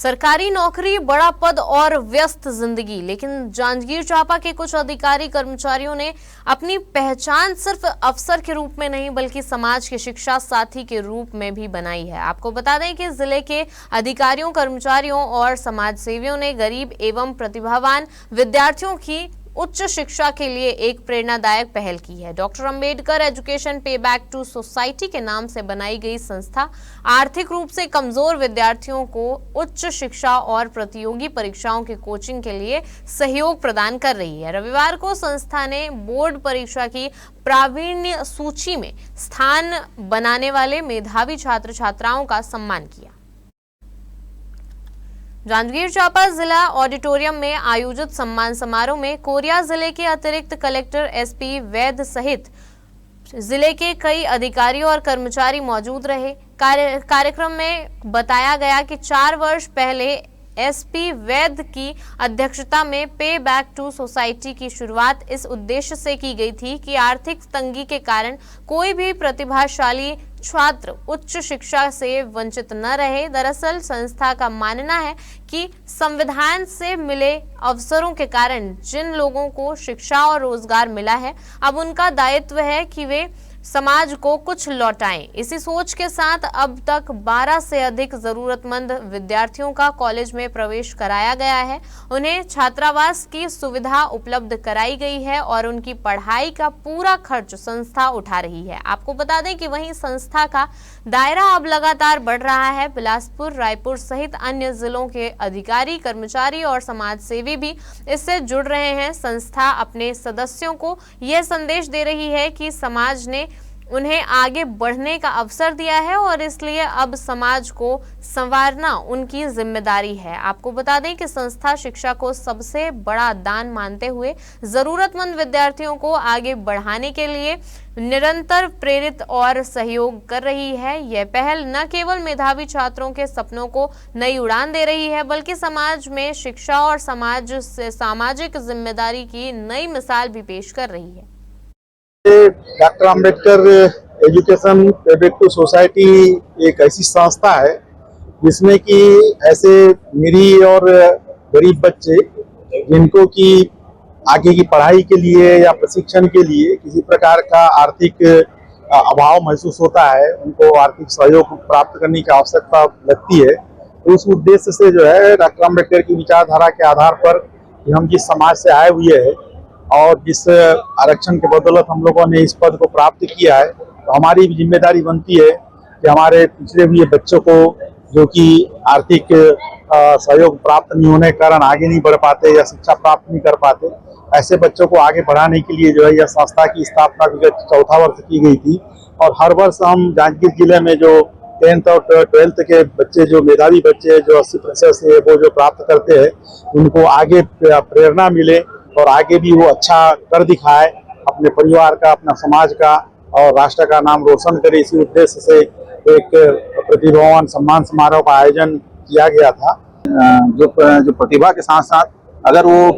सरकारी नौकरी, बड़ा पद और व्यस्त जिंदगी, लेकिन जांजगीर चांपा के कुछ अधिकारी कर्मचारियों ने अपनी पहचान सिर्फ अफसर के रूप में नहीं बल्कि समाज के शिक्षा साथी के रूप में भी बनाई है। आपको बता दें कि जिले के अधिकारियों, कर्मचारियों और समाज सेवियों ने गरीब एवं प्रतिभावान विद्यार्थियों की उच्च शिक्षा के लिए एक प्रेरणादायक पहल की है। डॉक्टर अंबेडकर एजुकेशन पे बैक टू सोसाइटी के नाम से बनाई गई संस्था आर्थिक रूप से कमजोर विद्यार्थियों को उच्च शिक्षा और प्रतियोगी परीक्षाओं की कोचिंग के लिए सहयोग प्रदान कर रही है। रविवार को संस्था ने बोर्ड परीक्षा की प्रावीण्य सूची में स्थान बनाने वाले मेधावी छात्र छात्राओं का सम्मान किया। जांजगीर चांपा जिला ऑडिटोरियम में आयोजित सम्मान समारोह में कोरिया जिले के अतिरिक्त कलेक्टर एसपी वैद्य सहित जिले के कई अधिकारी और कर्मचारी मौजूद रहे। कार्यक्रम में बताया गया कि 4 वर्ष पहले एसपी वैद्य की अध्यक्षता में पे बैक टू सोसाइटी की शुरुआत इस उद्देश्य से की गई थी कि आर्थिक तंगी के कारण कोई भी प्रतिभाशाली छात्र उच्च शिक्षा से वंचित न रहे। दरअसल संस्था का मानना है कि संविधान से मिले अवसरों के कारण जिन लोगों को शिक्षा और रोजगार मिला है, अब उनका दायित्व है कि वे समाज को कुछ लौटाएं। इसी सोच के साथ अब तक 12 से अधिक जरूरतमंद विद्यार्थियों का कॉलेज में प्रवेश कराया गया है। उन्हें छात्रावास की सुविधा उपलब्ध कराई गई है और उनकी पढ़ाई का पूरा खर्च संस्था उठा रही है। आपको बता दें कि वहीं संस्था का दायरा अब लगातार बढ़ रहा है। बिलासपुर, रायपुर सहित अन्य जिलों के अधिकारी, कर्मचारी और समाज सेवी भी इससे जुड़ रहे हैं। संस्था अपने सदस्यों को यह संदेश दे रही है कि समाज ने उन्हें आगे बढ़ने का अवसर दिया है और इसलिए अब समाज को संवारना उनकी जिम्मेदारी है। आपको बता दें कि संस्था शिक्षा को सबसे बड़ा दान मानते हुए जरूरतमंद विद्यार्थियों को आगे बढ़ाने के लिए निरंतर प्रेरित और सहयोग कर रही है। यह पहल न केवल मेधावी छात्रों के सपनों को नई उड़ान दे रही है बल्कि समाज में शिक्षा और समाज से सामाजिक जिम्मेदारी की नई मिसाल भी पेश कर रही है। डॉक्टर अंबेडकर एजुकेशन पे बैक टू सोसाइटी एक ऐसी संस्था है जिसमें कि ऐसे निरीह और गरीब बच्चे जिनको कि आगे की पढ़ाई के लिए या प्रशिक्षण के लिए किसी प्रकार का आर्थिक अभाव महसूस होता है, उनको आर्थिक सहयोग प्राप्त करने की आवश्यकता लगती है। तो उस उद्देश्य से जो है डॉक्टर अंबेडकर की विचारधारा के आधार पर कि हम जिस समाज से आए हुए हैं और जिस आरक्षण के बदौलत हम लोगों ने इस पद को प्राप्त किया है, तो हमारी भी जिम्मेदारी बनती है कि हमारे पिछड़े हुए बच्चों को जो कि आर्थिक सहयोग प्राप्त नहीं होने के कारण आगे नहीं बढ़ पाते या शिक्षा प्राप्त नहीं कर पाते, ऐसे बच्चों को आगे बढ़ाने के लिए जो है यह संस्था की स्थापना विगत 4था वर्ष की गई थी। और हर वर्ष हम जांजगीर जिले में जो 10th और 12th के बच्चे, जो मेधावी बच्चे जो 80% से वो जो प्राप्त करते हैं, उनको आगे प्रेरणा मिले और आगे भी वो अच्छा कर दिखाए, अपने परिवार का, अपना समाज का और राष्ट्र का नाम रोशन करे। इसी उद्देश्य से एक प्रतिभावान सम्मान समारोह का आयोजन किया गया था। जो प्रतिभा के साथ साथ अगर वो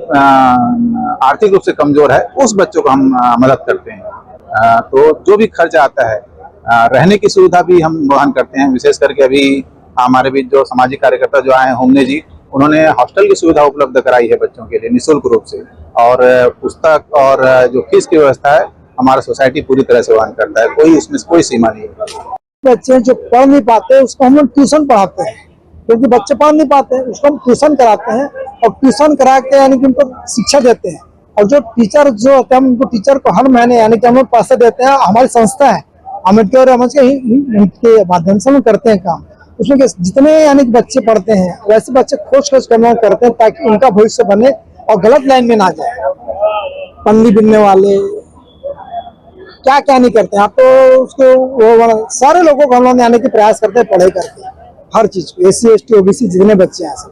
आर्थिक रूप से कमजोर है, उस बच्चों को हम मदद करते हैं। तो जो भी खर्च आता है, रहने की सुविधा भी हम वहन करते हैं। विशेष करके अभी हमारे बीच जो सामाजिक कार्यकर्ता जो आए हैं, होमने जी, उन्होंने हॉस्टल की सुविधा उपलब्ध कराई है बच्चों के लिए निःशुल्क रूप से, और पुस्तक और जो फीस की व्यवस्था है हमारा सोसाइटी पूरी तरह से वहन करता है। कोई इसमें कोई सीमा नहीं है। बच्चे जो पढ़ नहीं पाते उसको हम लोग ट्यूशन पढ़ाते हैं, क्योंकि बच्चे पढ़ नहीं पाते उसको हम ट्यूशन कराते हैं और ट्यूशन करा के यानी कि उनको शिक्षा देते हैं। और जो टीचर जो होते हैं उनको टीचर को हर महीने यानी कि हम लोग पैसे देते हैं। हमारी संस्था है अम्बेडकर के माध्यम से हम करते हैं काम। उसमें जितने यानी कि बच्चे पढ़ते हैं वैसे बच्चे खोज करना करते हैं ताकि उनका भविष्य बने और गलत लाइन में ना जाए। पन्नी बिनने वाले क्या क्या नहीं करते हैं, आप तो उसको वो सारे लोगों को हम लोग आने के प्रयास करते हैं, पढ़ाई करते हैं हर चीज को। SC ST OBC जितने बच्चे हैं सब